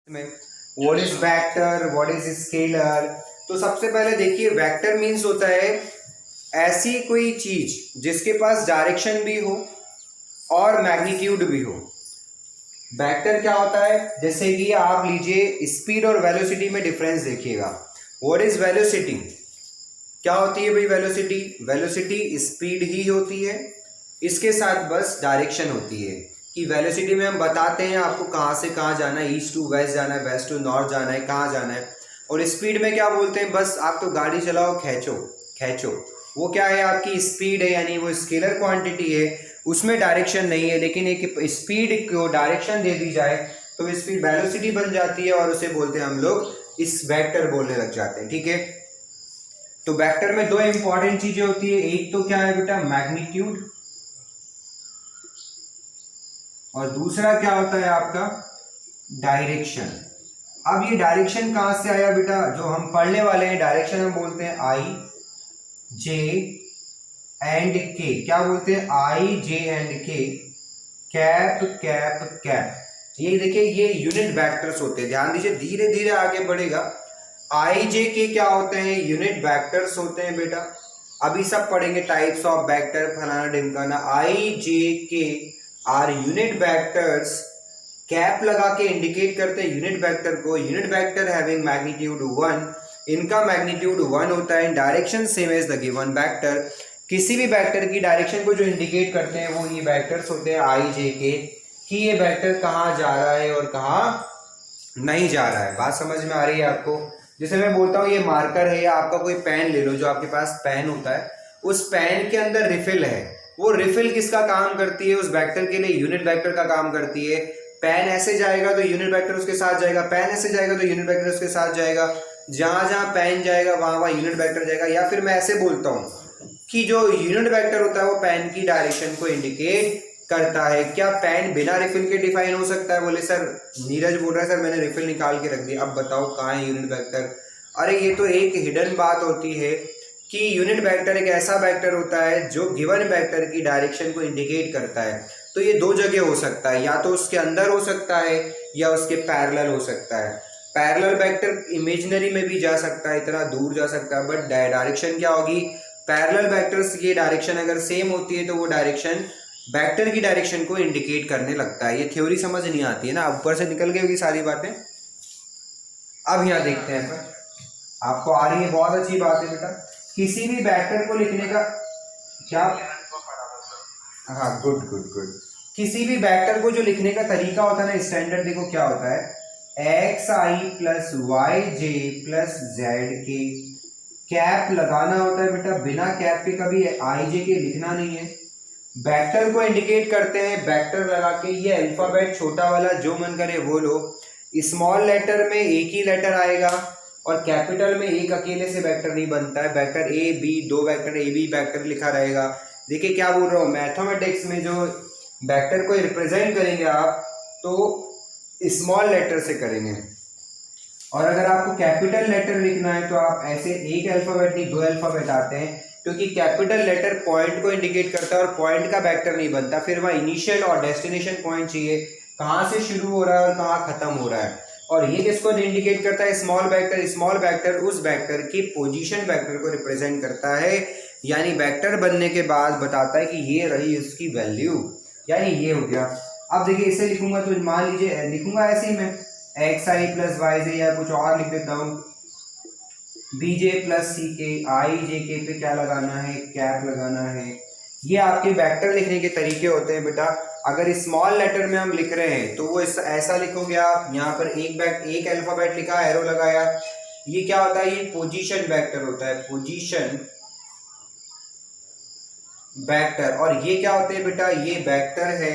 में what is vector, what is scalar. तो सबसे पहले देखिए, वेक्टर मीन्स होता है ऐसी कोई चीज जिसके पास डायरेक्शन भी हो और मैग्नीट्यूड भी हो। वेक्टर क्या होता है, जैसे कि आप लीजिए स्पीड और वेलोसिटी में डिफरेंस देखिएगा। व्हाट इज वेलोसिटी, क्या होती है भाई वेलोसिटी? वेलोसिटी स्पीड ही होती है, इसके साथ बस डायरेक्शन होती है कि वेलोसिटी में हम बताते हैं आपको कहाँ से कहाँ जाना है, ईस्ट टू वेस्ट जाना है, वेस्ट टू नॉर्थ जाना है, कहाँ जाना है। और स्पीड में क्या बोलते हैं, बस आप तो गाड़ी चलाओ, खींचो खींचो, वो क्या है आपकी स्पीड है, यानी वो स्केलर क्वांटिटी है, उसमें डायरेक्शन नहीं है। लेकिन एक स्पीड को डायरेक्शन दे दी जाए तो स्पीड वेलोसिटी बन जाती है और उसे बोलते हैं हम लोग इस वेक्टर बोलने लग जाते हैं। ठीक है, तो वेक्टर में दो इंपॉर्टेंट चीजें होती है, एक तो क्या है बेटा मैग्नीट्यूड, और दूसरा क्या होता है आपका डायरेक्शन। अब ये डायरेक्शन कहां से आया बेटा, जो हम पढ़ने वाले हैं डायरेक्शन हम बोलते हैं आई जे एंड के। क्या बोलते हैं? आई जे एंड के, कैप कैप कैप। ये देखिए ये यूनिट वेक्टर्स होते हैं, ध्यान दीजिए, धीरे धीरे आगे बढ़ेगा। आई जे के क्या होते हैं? यूनिट वेक्टर्स होते हैं बेटा। अभी सब पढ़ेंगे टाइप्स ऑफ वेक्टर, फलाना ढिमकाना। आई जे के आर यूनिट वेक्टर्स, कैप लगा के इंडिकेट करते हैं यूनिट वेक्टर को। यूनिट वेक्टर हैविंग मैग्नीट्यूड 1, इनका मैग्नीट्यूड 1 होता है। Direction same as the given vector, किसी भी वेक्टर की डायरेक्शन को जो इंडिकेट करते हैं वो ये वेक्टर्स होते हैं आई जे के, कि ये वेक्टर कहाँ जा रहा है और कहाँ नहीं जा रहा है। बात समझ में आ रही है आपको? जैसे मैं बोलता हूँ ये मार्कर है, या आपका कोई पेन ले लो, जो आपके पास पेन होता है उस पेन के अंदर रिफिल है, वो रिफिल किसका काम करती है? उस वेक्टर के लिए यूनिट वेक्टर का काम करती है। पेन ऐसे जाएगा तो यूनिट वेक्टर उसके साथ जाएगा, पेन ऐसे जाएगा तो यूनिट वेक्टर उसके साथ जाएगा, जहां जहां पेन जाएगा वहां वहां यूनिट वेक्टर जाएगा। या फिर मैं ऐसे बोलता हूँ कि जो यूनिट वेक्टर होता है वो पेन की डायरेक्शन को इंडिकेट करता है। क्या पेन बिना रिफिल के डिफाइन हो सकता है? बोले सर, नीरज बोल रहा है सर मैंने रिफिल निकाल के रख दिया, अब बताओ कहाँ है यूनिट वेक्टर। अरे ये तो एक हिडन बात होती है कि यूनिट वेक्टर एक ऐसा वेक्टर होता है जो गिवन वेक्टर की डायरेक्शन को इंडिकेट करता है। तो ये दो जगह हो सकता है, या तो उसके अंदर हो सकता है या उसके पैरेलल हो सकता है। पैरेलल वेक्टर इमेजिनरी में भी जा सकता है, इतना दूर जा सकता है, बट डायरेक्शन क्या होगी? पैरेलल वेक्टर्स की डायरेक्शन अगर सेम होती है तो वो डायरेक्शन वेक्टर की डायरेक्शन को इंडिकेट करने लगता है। ये थ्योरी समझ नहीं आती है ना, ऊपर से निकल गई होगी सारी बातें। अब यहाँ देखते हैं पर आपको आ रही है, बहुत अच्छी बात है बेटा। किसी भी वेक्टर को लिखने का क्या, हाँ गुड गुड गुड, किसी भी वेक्टर को जो लिखने का तरीका होता है ना स्टैंडर्ड, देखो क्या होता है, एक्स आई plus Y J plus Z के, कैप लगाना होता है बेटा, बिना कैप के कभी आई जे के लिखना नहीं है। वेक्टर को इंडिकेट करते हैं वेक्टर लगा के, ये अल्फाबेट छोटा वाला जो मन करे वो लो। स्मॉल लेटर में एक ही लेटर आएगा और कैपिटल में एक अकेले से वेक्टर नहीं बनता है, वेक्टर ए बी, दो वेक्टर ए बी वेक्टर लिखा रहेगा। देखिए क्या बोल रहा हूँ, मैथमेटिक्स में जो वेक्टर को रिप्रेजेंट करेंगे आप तो स्मॉल लेटर से करेंगे, और अगर आपको कैपिटल लेटर लिखना है तो आप ऐसे एक अल्फाबेट नहीं दो अल्फाबेट आते हैं, क्योंकि कैपिटल लेटर पॉइंट को इंडिकेट करता है और पॉइंट का वेक्टर नहीं बनता। फिर वह इनिशियल और डेस्टिनेशन पॉइंट चाहिए, कहाँ से शुरू हो रहा है और कहाँ खत्म हो रहा है। और ये किसको इंडिकेट करता है? Small vector. स्मॉल वेक्टर उस वेक्टर की पोजीशन वेक्टर को रिप्रेजेंट करता है, यानी वेक्टर बनने के बाद बताता है कि ये रही उसकी वैल्यू, यानी ये हो गया। अब देखिए इसे लिखूंगा तो मान लीजिए लिखूंगा ऐसे ही मैं, एक्स आई प्लस वाई जे, या कुछ और लिख देता हूँ, बी जे प्लस सी के, आई जे के पे क्या लगाना है? कैप लगाना है। ये आपके वेक्टर लिखने के तरीके होते हैं बेटा। अगर स्मॉल लेटर में हम लिख रहे हैं तो वो ऐसा लिखोगे आप, यहाँ पर एक अल्फाबेट लिखा, एरो लगाया, ये क्या होता है? ये पोजीशन वेक्टर होता है, पोजीशन वेक्टर। और ये क्या होते हैं बेटा? ये वेक्टर है,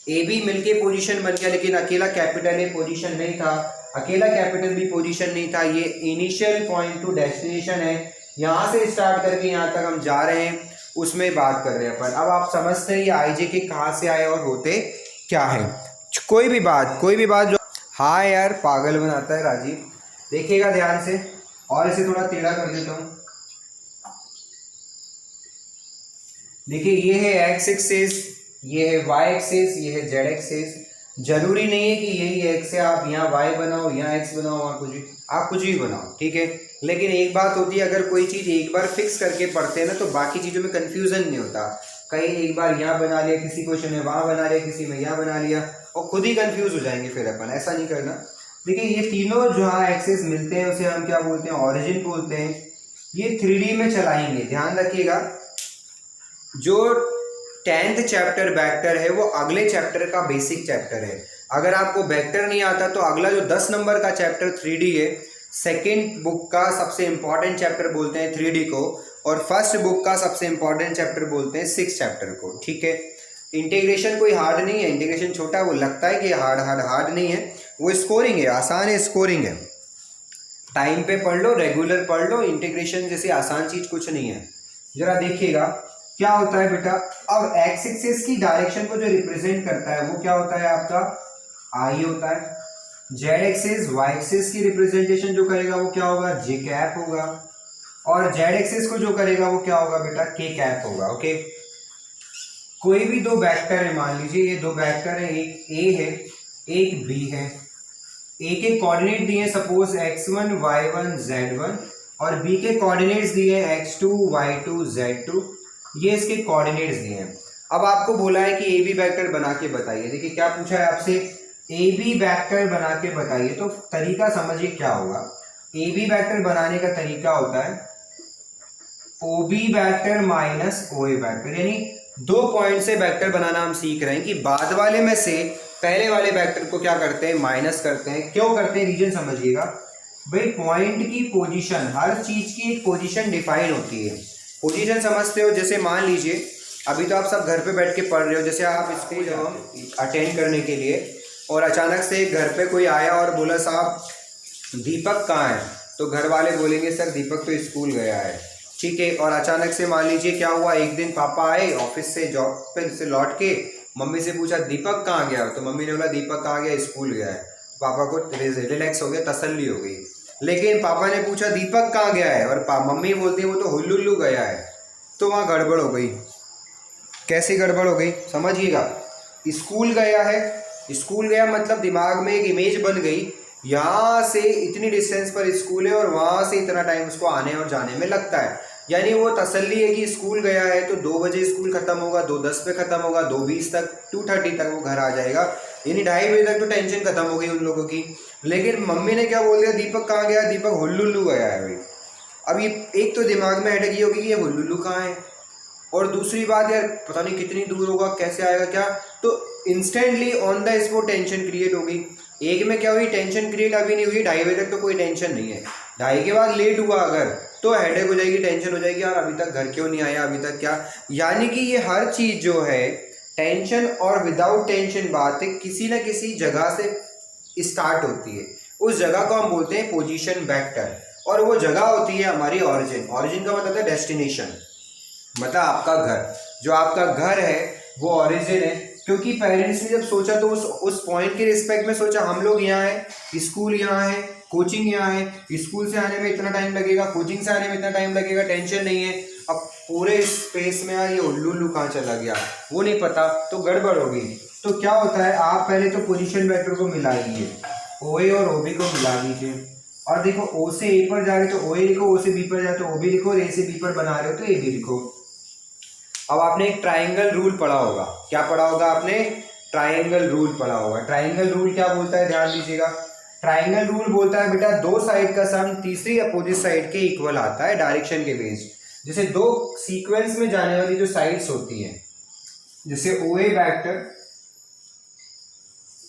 ए बी मिलके पोजीशन बन गया, लेकिन अकेला कैपिटल ए पोजीशन नहीं था, अकेला कैपिटल भी पोजीशन नहीं था। ये इनिशियल पॉइंट टू डेस्टिनेशन है, यहाँ से स्टार्ट करके यहाँ तक हम जा रहे हैं, उसमें बात कर रहे हैं अपन। अब आप समझते हैं ये आई जे के कहाँ से आए और होते क्या है। कोई भी बात जो, हाँ यार पागल बनाता है राजीव, देखिएगा ध्यान से, और इसे थोड़ा टेढ़ा कर देता हूँ। देखिए ये है एक्स एक्सिस, ये है वाई एक्सिस, ये है जेड एक्सिस। जरूरी नहीं है कि यही एक्स है, आप यहाँ वाई बनाओ, यहाँ एक्स बनाओ, वहाँ आप कुछ भी बनाओ, ठीक है। लेकिन एक बात होती है, अगर कोई चीज़ एक बार फिक्स करके पढ़ते हैं ना तो बाकी चीज़ों में कन्फ्यूज़न नहीं होता। कहीं एक बार यहाँ बना लिया, किसी क्वेश्चन में वहाँ बना लिया, किसी में यहाँ बना लिया, और खुद ही कन्फ्यूज हो जाएंगे फिर अपन। ऐसा नहीं करना। देखिए ये तीनों जहाँ एक्सेस मिलते हैं उसे हम क्या बोलते हैं, ऑरिजिन बोलते हैं। ये 3D में चलाएंगे, ध्यान रखिएगा। जो 10th चैप्टर वेक्टर है वो अगले चैप्टर का बेसिक चैप्टर है। अगर आपको वेक्टर नहीं आता तो अगला जो 10 नंबर का चैप्टर 3D है, सेकेंड बुक का सबसे इंपॉर्टेंट चैप्टर बोलते हैं 3D को, और फर्स्ट बुक का सबसे इंपॉर्टेंट चैप्टर बोलते हैं 6th चैप्टर को, ठीक है। इंटीग्रेशन कोई हार्ड नहीं है, इंटीग्रेशन छोटा, वो लगता है कि हार्ड नहीं है, वो स्कोरिंग है, आसान है, स्कोरिंग है। टाइम पे पढ़ लो, रेगुलर पढ़ लो, इंटीग्रेशन जैसी आसान चीज कुछ नहीं है। जरा देखिएगा क्या होता है बेटा। अब एक्स एक्सिस की डायरेक्शन को जो रिप्रेजेंट करता है वो क्या होता है आपका, आई होता है। जेड एक्सिस वाई एक्सिस की रिप्रेजेंटेशन जो करेगा वो क्या होगा, जे कैप होगा। और जेड एक्सिस को जो करेगा वो क्या होगा बेटा, के कैप होगा, ओके। कोई भी दो वेक्टर है, मान लीजिए ये दो वेक्टर है, एक ए है एक बी है। ए के कोऑर्डिनेट दिए सपोज x1 y1 z1, और बी के कोऑर्डिनेट्स दिए x2 y2 z2, ये इसके कोऑर्डिनेट्स दिए हैं। अब आपको बोला है कि ए बी वेक्टर बना के बताइए। देखिए क्या पूछा है आपसे, ए बी वेक्टर बना के बताइए। तो तरीका समझिए क्या होगा। ए बी वेक्टर बनाने का तरीका होता है O B vector minus O ए वेक्टर, यानी दो पॉइंट से वेक्टर बनाना हम सीख रहे हैं कि बाद वाले में से पहले वाले वेक्टर को क्या करते हैं, माइनस करते हैं। क्यों करते हैं, रीजन समझिएगा भाई। पॉइंट की पोजीशन, हर चीज की एक पोजीशन डिफाइन होती है। पोजीशन समझते हो, जैसे मान लीजिए अभी तो आप सब घर पे बैठ के पढ़ रहे हो, जैसे आप इसको जब अटेंड करने के लिए, और अचानक से घर पे कोई आया और बोला साहब दीपक कहाँ है, तो घर वाले बोलेंगे सर दीपक तो स्कूल गया है, ठीक है। और अचानक से मान लीजिए क्या हुआ, एक दिन पापा आए ऑफिस से, जॉब पे से लौट के, मम्मी से पूछा दीपक कहाँ गया, तो मम्मी ने बोला दीपक कहाँ गया, स्कूल गया है। पापा को रिलैक्स हो गया, तसल्ली हो गई। लेकिन पापा ने पूछा दीपक कहाँ गया है, और मम्मी बोलती है वो तो हुल्लुल्लू गया है, तो वहाँ गड़बड़ हो गई। कैसे गड़बड़ हो गई समझिएगा। स्कूल गया है, स्कूल गया मतलब दिमाग में एक इमेज बन गई, यहाँ से इतनी डिस्टेंस पर स्कूल है और वहाँ से इतना टाइम उसको आने और जाने में लगता है। यानी वो तसल्ली है कि स्कूल गया है तो 2 बजे स्कूल खत्म होगा, 2:10 पे खत्म होगा, 2:20 तक 2:30 तक वो घर आ जाएगा, यानी 2:30 बजे तक तो टेंशन खत्म हो गई उन लोगों की। लेकिन मम्मी ने क्या बोल दिया, दीपक कहाँ गया, दीपक हुल्लुल्लू गया है भाई। अब ये एक तो दिमाग में अटकी होगी कि ये हुल्लुल्लू कहाँ है, और दूसरी बात यार पता नहीं कितनी दूर होगा, कैसे आएगा क्या, तो instantly on the spot tension create होगी। एक में क्या हुई, टेंशन क्रिएट अभी नहीं हुई, 2:30 बजे तक तो कोई टेंशन नहीं है, 2:30 के बाद लेट हुआ अगर तो हेडेक हो जाएगी, टेंशन हो जाएगी, यार अभी तक घर क्यों नहीं आया, अभी तक क्या। यानी कि ये हर चीज जो है टेंशन और विदाउट टेंशन बात है, किसी ना किसी जगह से स्टार्ट होती है। उस जगह को हम बोलते हैं पोजीशन वेक्टर, और वो जगह होती है हमारी ऑरिजिन। ऑरिजिन का मतलब है डेस्टिनेशन, मतलब आपका घर। जो आपका घर है वो ऑरिजिन है, क्योंकि पेरेंट्स ने जब सोचा तो उस पॉइंट के रिस्पेक्ट में सोचा, हम लोग यहाँ है, स्कूल यहाँ है, कोचिंग यहाँ है, स्कूल से आने में इतना टाइम लगेगा, कोचिंग से आने में इतना टाइम लगेगा, टेंशन नहीं है। अब पूरे स्पेस में यार ये उल्लू कहाँ चला गया वो नहीं पता, तो गड़बड़ हो गई। तो क्या होता है, आप पहले तो पोजीशन वेक्टर को मिला लीजिए, ओ ए और ओ बी को मिला लीजिए, और देखो ओ से ए पर जा रहे तो ओ ए लिखो, ओ से बी पर जाए तो ओ बी लिखो, और ए से बी पर बना रहे हो तो ए बी लिखो। अब आपने एक ट्राइंगल रूल पढ़ा होगा, क्या पढ़ा होगा आपने, ट्राइंगल रूल पढ़ा होगा। ट्राइंगल रूल क्या बोलता है, ध्यान दीजिएगा। ट्राइंगल रूल बोलता है बेटा, दो साइड का सम तीसरी अपोजिट साइड के इक्वल आता है डायरेक्शन के बेस्ड। जैसे दो सीक्वेंस में जाने वाली जो साइड्स होती हैं, जैसे O A vector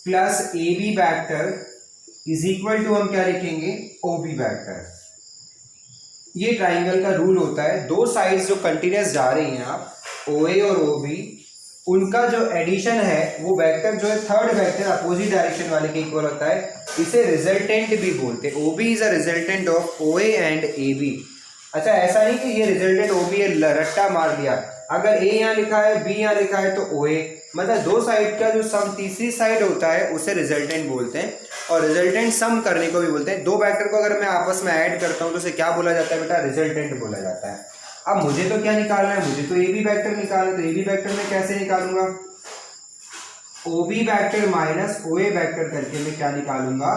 plus A B vector is equal to हम क्या लिखेंगे, ओ बी वैक्टर। ये ट्राइंगल का रूल होता है। दो साइड्स जो कंटिन्यूस जा रही हैं आप, ओ ए और ओ बी, उनका जो एडिशन है वो वेक्टर जो है थर्ड वेक्टर अपोजिट डायरेक्शन वाले के इक्वल होता है। इसे रिजल्टेंट भी बोलते हैं। O B is a resultant of O A and A B. अच्छा, ऐसा नहीं कि ये रिजल्टेंट ओ बी रट्टा मार दिया, अगर ए यहाँ लिखा है बी यहाँ लिखा है तो ओ ए, मतलब दो साइड का जो सम तीसरी साइड होता है उसे रिजल्टेंट बोलते हैं। और रिजल्टेंट सम करने को भी बोलते हैं। दो वेक्टर को अगर मैं आपस में ऐड करता हूँ तो उसे क्या बोला जाता है बेटा, रिजल्टेंट बोला जाता है। अब मुझे तो क्या निकालना है, मुझे तो ए बी वेक्टर निकालना है, तो ए बी वेक्टर में कैसे निकालूंगा, OB vector minus OA vector करके मैं क्या निकालूंगा,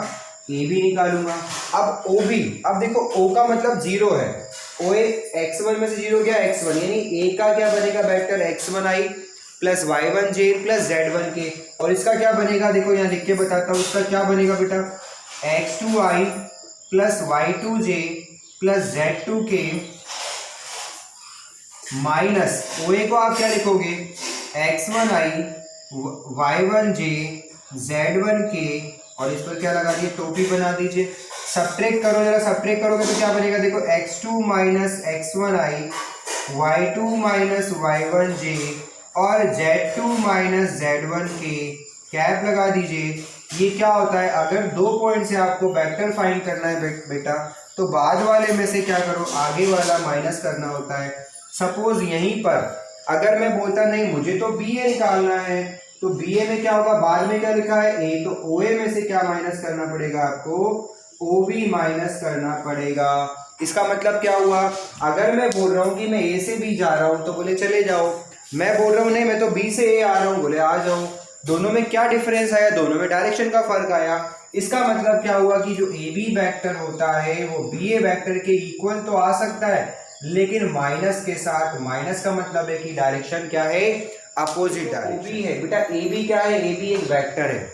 AB निकालूंगा। अब OB, अब देखो O का मतलब 0 है, OA x1 में से 0 गया x1, यानी A का क्या बनेगा vector x1i plus y1j plus z1k, और इसका क्या बनेगा देखो यहाँ लिख के बताता हूँ, इसका क्या बनेगा बेटा x2i plus y2j plus z2k minus OA को आप क्या लिखोगे x1i y1j z1k, और इस पर क्या लगा दिए टोपी बना दीजिए। सब्ट्रैक्ट करो जरा, सब्ट्रैक्ट करोगे तो क्या बनेगा देखो x2 minus x1i y2 minus y1j और z2 माइनस z1k कैप लगा दीजिए। ये क्या होता है, अगर 2 पॉइंट से आपको वेक्टर फाइंड करना है बेटा तो बाद वाले में से क्या करो आगे वाला माइनस करना होता है। सपोज यहीं पर अगर मैं बोलता नहीं मुझे तो BA निकालना है, तो BA में क्या होगा, बाद में क्या लिखा है A, तो OA में से क्या माइनस करना पड़ेगा आपको, OB माइनस करना पड़ेगा। इसका मतलब क्या हुआ, अगर मैं बोल रहा हूँ कि मैं A से B जा रहा हूँ तो बोले चले जाओ, मैं बोल रहा हूँ नहीं मैं तो B से A आ रहा हूँ, बोले आ जाओ। दोनों में क्या डिफरेंस आया, दोनों में डायरेक्शन का फर्क आया। इसका मतलब क्या हुआ कि जो AB वेक्टर होता है वो BA वेक्टर के इक्वल तो आ सकता है लेकिन माइनस के साथ। माइनस का मतलब है कि डायरेक्शन क्या है, अपोजिट डायरेक्शन। OB है बेटा, AB क्या है, AB एक वेक्टर है।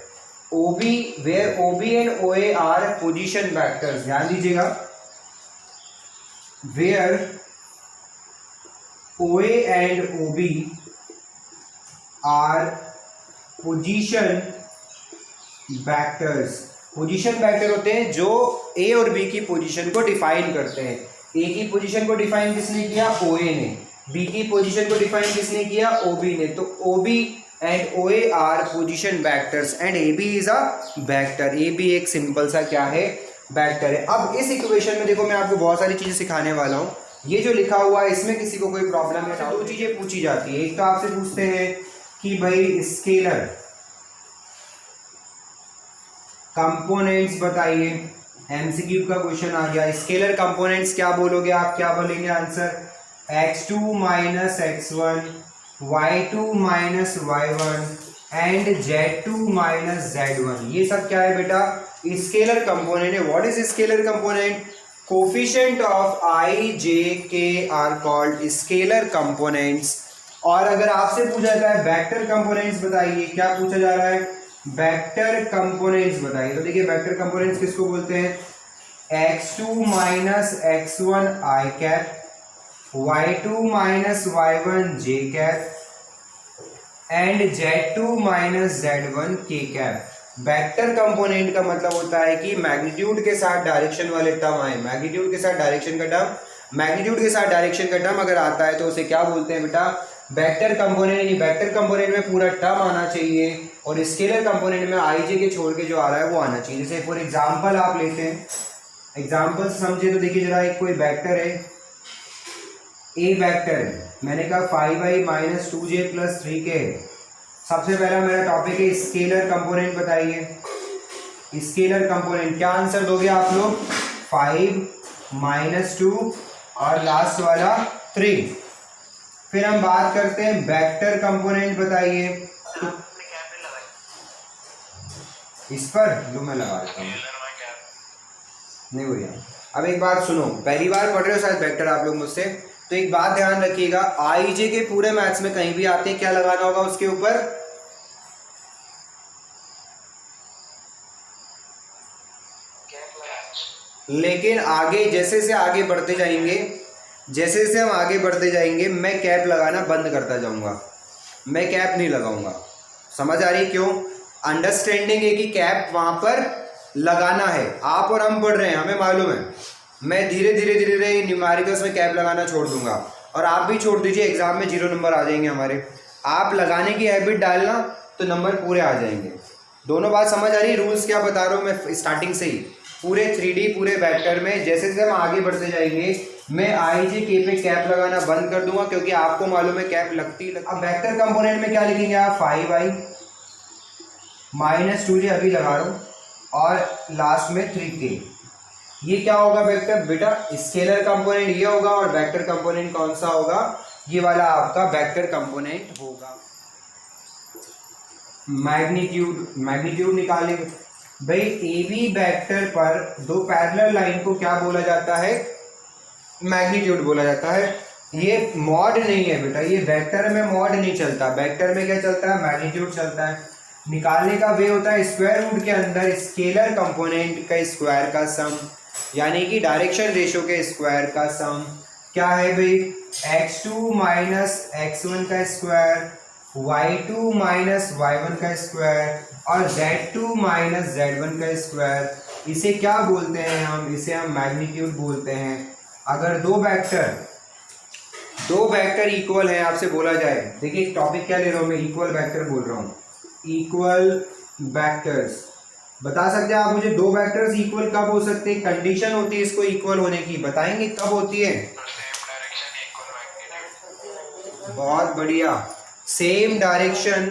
OB where OB and OA are position vectors, ध्यान दीजिएगा, where OA and OB are position vectors. Position vector होते हैं जो A और B की पोजीशन को डिफाइन करते हैं। A की पोजीशन को डिफाइन किसने किया, OA ने। B की पोजीशन को डिफाइन किसने किया, OB ने। तो OB and OA are position vectors and AB is a vector. AB एक सिंपल सा क्या है, वेक्टर है। अब इस इक्वेशन में देखो मैं आपको बहुत सारी चीजें सिखाने वाला हूँ। ये जो लिखा हुआ है इसमें किसी को कोई प्रॉब्लम है, 2 चीजें पूछी जाती है। एक तो आपसे पूछते हैं कि भाई स्केलर कंपोनेंट्स बताइए, MCQ का क्वेश्चन आ गया। स्केलर कंपोनेंट्स क्या बोलोगे आप, क्या बोलेंगे answer, x2 minus x1 y2 minus y1 and z2 minus z1। ये सब क्या है बेटा, स्केलर कंपोनेंट है। What is scalar component, coefficient of i j k are called scalar components. और अगर आपसे पूछा जाता है वेक्टर कंपोनेंट्स बताइए, क्या पूछा जा रहा है, वेक्टर कंपोनेंट्स बताइए। तो देखिए वेक्टर कंपोनेंट्स किसको बोलते हैं, x2 minus x1 i cap, y2 minus y1 j cap and z2 minus z1 k cap. Vector component का मतलब होता है कि मैग्नीट्यूड के साथ डायरेक्शन वाले टर्म आए, मैग्नीट्यूड के साथ डायरेक्शन का टर्म, मैग्नीट्यूड के साथ डायरेक्शन का टर्म अगर आता है तो उसे क्या बोलते हैं बेटा, वेक्टर कंपोनेंट। यानी वेक्टर कंपोनेंट में पूरा टर्म आना चाहिए और स्केलर कंपोनेंट में आई जे के छोड़ के जो आ रहा है वो आना चाहिए। जैसे फॉर एग्जांपल आप लेते हैं, एग्जांपल समझे तो देखिए जरा, एक कोई वेक्टर है, ए वेक्टर है, मैंने कहा 5i minus 2j plus 3k है। सबसे पहला मेरा टॉपिक है स्केलर कंपोनेंट बताइए। स्केलर कंपोनेंट क्या आंसर दोगे आप लोग, 5 माइनस 2 और लास्ट वाला 3। फिर हम बात करते हैं वेक्टर कंपोनेंट बताइए। इस पर लो मैं लगा देता हूँ, नहीं हो रहा। अब एक बात सुनो, पहली बार पढ़ रहे हो शायद वेक्टर आप लोग मुझसे, तो एक बात ध्यान रखिएगा, आई जे के पूरे मैथ्स में कहीं भी आते हैं क्या लगाना होगा उसके ऊपर, लेकिन आगे जैसे से आगे बढ़ते जाएंगे, जैसे जैसे हम आगे बढ़ते जाएंगे मैं कैप लगाना बंद करता जाऊंगा, मैं कैप नहीं लगाऊंगा। समझ आ रही क्यों, अंडरस्टैंडिंग है कि कैप वहां पर लगाना है। आप और हम पढ़ रहे हैं, हमें मालूम है, मैं धीरे धीरे धीरे धीरे न्यूमेरिकल्स में कैप लगाना छोड़ दूंगा और आप भी छोड़ दीजिए, एग्जाम में 0 नंबर आ जाएंगे हमारे। आप लगाने की हैबिट डालना तो नंबर पूरे आ जाएंगे। दोनों बात समझ आ रही, रूल्स क्या बता रहा हूँ मैं स्टार्टिंग से ही, पूरे 3D पूरे वेक्टर में जैसे जैसे हम आगे बढ़ते जाएंगे मैं आई जे के पे कैप लगाना बंद कर दूंगा, क्योंकि आपको मालूम है कैप लगती। अब वेक्टर कंपोनेंट में क्या लिखेंगे आप, 5i माइनस 2j अभी लगा रहा हूँ और लास्ट में 3k। ये क्या होगा वेक्टर बेटा, स्केलर कंपोनेंट ये होगा और वेक्टर कंपोनेंट कौन सा होगा, ये वाला आपका वेक्टर कंपोनेंट होगा। मैग्नीट्यूड निकालेंगे भाई। ए बी वेक्टर पर दो पैरेलल लाइन को क्या बोला जाता है? मैग्नीट्यूड बोला जाता है। ये मॉड नहीं है बेटा, ये वेक्टर में मॉड नहीं चलता, वेक्टर में क्या चलता है? मैग्नीट्यूड चलता है। निकालने का वे होता है स्क्वायर रूट के अंदर स्केलर कंपोनेंट का स्क्वायर का सम, यानी कि डायरेक्शन रेशियो के स्क्वायर का सम। क्या है भाई? x2 माइनस x1 का स्क्वायर, y2 माइनस y1 का स्क्वायर और z2 माइनस z1 का स्क्वायर। इसे क्या बोलते हैं हम? इसे हम मैग्नीट्यूड बोलते हैं। अगर दो वेक्टर इक्वल है, आपसे बोला जाए, देखिए टॉपिक क्या ले रहा हूं मैं, इक्वल वेक्टर बोल रहा हूं, इक्वल वेक्टर्स। बता सकते हैं आप मुझे दो वेक्टर्स इक्वल कब हो सकते हैं? कंडीशन होती है इसको इक्वल होने की, बताएंगे कब होती है? बहुत बढ़िया, सेम डायरेक्शन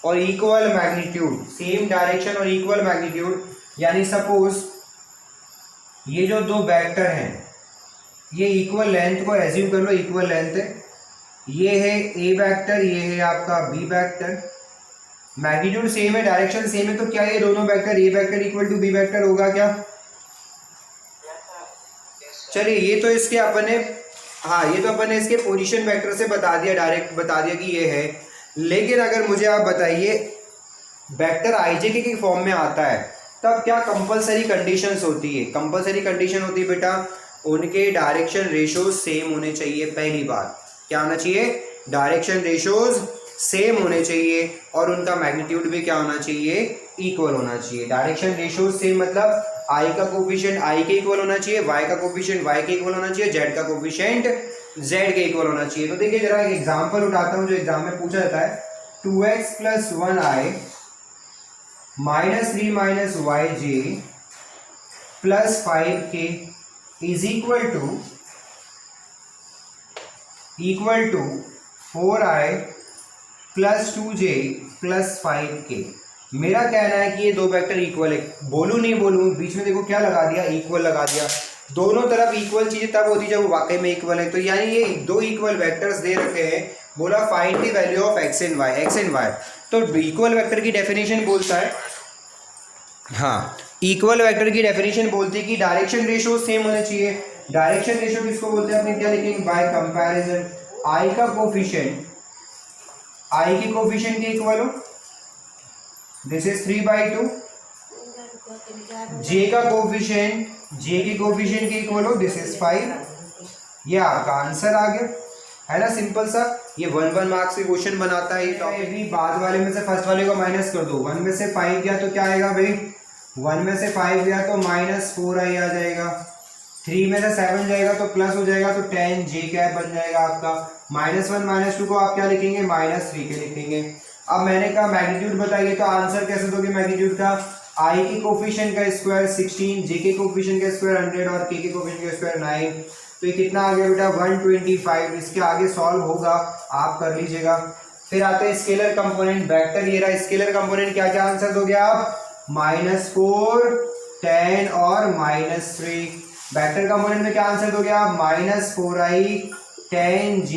और इक्वल मैग्नीट्यूड। सेम डायरेक्शन और इक्वल मैग्नीट्यूड यानी सपोज ये जो दो वेक्टर हैं ये इक्वल लेंथ को एज्यूम कर लो, इक्वल लेंथ है। ये है ए वेक्टर, ये है आपका बी वेक्टर। मैग्नीट्यूड सेम है, डायरेक्शन सेम है, तो क्या ये दोनों vector A vector equal to B vector होगा क्या? चलिए ये तो इसके अपने, हाँ ये तो अपन ने इसके पोजीशन वेक्टर से बता दिया, डायरेक्ट बता दिया कि ये है। लेकिन अगर मुझे आप बताइए वेक्टर आईजे के फॉर्म में आता है तब क्या कंपलसरी कंडीशंस होती है? कंपलसरी कंडीशन होती है बेटा उनके डायरेक्शन रेशियोज सेम होने चाहिए। पहली बात क्या होना चाहिए? डायरेक्शन रेशियोज सेम होने चाहिए और उनका मैग्नीट्यूड भी क्या होना चाहिए? इक्वल होना चाहिए। डायरेक्शन रेशियोज सेम मतलब आई का कोफिशिएंट आई के इक्वल होना चाहिए, वाई का कोफिशिएंट वाई के इक्वल होना चाहिए, जेड का कोफिशिएंट जेड के इक्वल होना चाहिए। तो देखिए जरा एक एग्जांपल उठाता हूं जो एग्जाम में पूछा जाता है। 2x plus 1i minus 3 minus Y J plus 5k is equal to 4i plus 2j plus 5k। मेरा कहना है कि ये दो वेक्टर इक्वल है। बोलूं नहीं बोलूं, बीच में देखो क्या लगा दिया? इक्वल लगा दिया। दोनों तरफ इक्वल चीजें तब होती है जब वो वाकई में इक्वल है। तो यानी ये दो इक्वल वेक्टर्स दे रखे हैं, बोला find the value of X and Y. तो इक्वल वेक्टर की डेफिनेशन बोलता है, हाँ इक्वल वेक्टर की डेफिनेशन बोलती है कि डायरेक्शन रेशियो सेम होने चाहिए। डायरेक्शन रेशियो किसको बोलते हैं? अपने क्या लिखेंगे? बाय कंपैरिजन आई का कोफिशिएंट आई के कोफिशिएंट के इक्वल हो, दिस इज 3/2। जे का कोफिशिएंट जे के कोफिशिएंट के इक्वल हो, दिस इज 5। ये आपका आंसर आ गया, है ना? सिंपल सा। ये 1 मार्क्स के क्वेश्चन बनाता है। ये भी बाद वाले में से फर्स्ट वाले को माइनस कर दो। 1 में से 5 गया तो क्या आएगा भाई? 1 में से 5 गया तो -4i आ जाएगा। 3 में से 7 जाएगा तो प्लस हो जाएगा, तो 10 जे कैप बन जाएगा आपका। -1 -2 को आप क्या लिखेंगे? -3 के लिखेंगे। अब मैंने कहा मैग्नीट्यूड बताइए, तो आंसर कैसे दोगे मैग्नीट्यूड का? आई के कोफिशिएंट का स्क्वायर 16, जे के कोफिशिएंट का स्क्वायर 100 और के कोफिशिएंट का स्क्वायर 9। तो ये कितना आ गया बेटा? 125। इसके आगे सॉल्व होगा, आप कर लीजिएगा। फिर आते हैं स्केलर कंपोनेंट वेक्टर। ये रहा स्केलर कंपोनेंट। क्या क्या आंसर दोगे आप? -4, 10 और -3। वेक्टर कंपोनेंट में क्या आंसर दोगे आप? -4i, 10j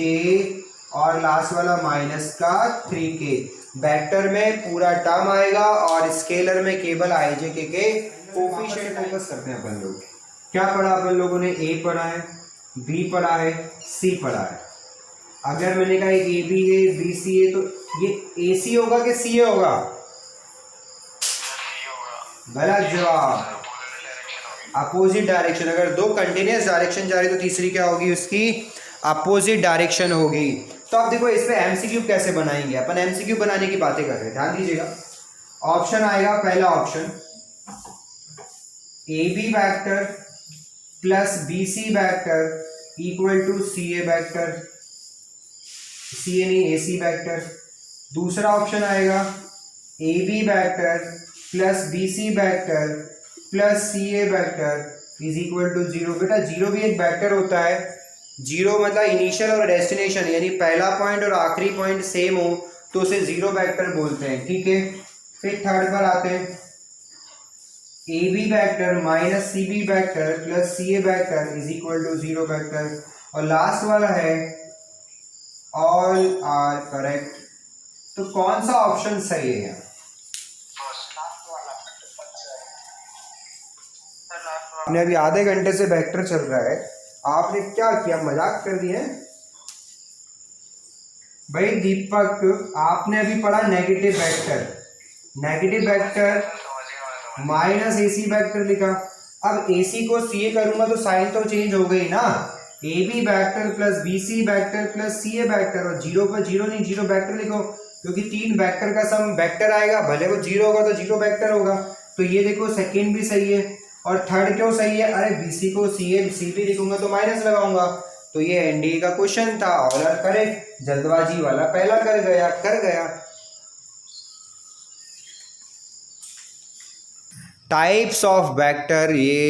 और लास्ट वाला -3k। वेक्टर में पूरा टर्म आएगा और स्केलर में केवल ij के कोफिशिएंट फोकस करते हैं अपन लोग। क्या पढ़ा अपन लोगों ने? ए पढ़ा है, बी पढ़ा है, सी पढ़ा है। अगर मैंने कहा ए बी है, बी सी है, तो ये ए सी होगा कि सी होगा? गलत जवाब, अपोजिट डायरेक्शन। अगर दो कंटिन्यूअस डायरेक्शन जा रही तो तीसरी क्या होगी? उसकी अपोजिट डायरेक्शन होगी। तो आप देखो इसमें एमसीक्यू कैसे बनाएंगे। अपन एमसीक्यू बनाने की बातें कर रहे हैं, ध्यान दीजिएगा। ऑप्शन आएगा, पहला option A B vector plus B C vector equal to C A vector, C A नहीं ए सी वेक्टर। दूसरा ऑप्शन आएगा A B vector plus B C vector plus C A vector is equal to 0। बेटा zero भी एक vector होता है। Zero मतलब initial और डेस्टिनेशन, यानी पहला पॉइंट और आखिरी पॉइंट सेम हो तो उसे जीरो वेक्टर बोलते हैं, ठीक है। फिर थर्ड पर आते हैं, A B vector minus C B vector plus C A vector is equal to 0 vector. और लास्ट वाला है ऑल आर करेक्ट। तो कौन सा ऑप्शन सही है? आपने अभी आधे घंटे से वेक्टर चल रहा है, आपने क्या किया, मजाक कर दिए भाई दीपक। आपने अभी पढ़ा negative vector, negative vector minus AC vector लिखा। अब AC को CA करूंगा तो साइन तो चेंज हो गई ना, AB vector plus BC vector plus CA vector, और जीरो पर जीरो नहीं, जीरो वेक्टर लिखो, क्योंकि तीन वेक्टर का सम वेक्टर आएगा, भले वो जीरो होगा तो जीरो वेक्टर होगा। तो ये देखो सेकेंड भी सही है, और थर्ड क्यों सही है, अरे BC को CB लिखूंगा तो माइनस लगाऊंगा। तो ये NDA का क्वेश्चन था, ऑल आर करेक्ट, जल्दबाजी वाला पहला कर गया। टाइप्स ऑफ वेक्टर, ये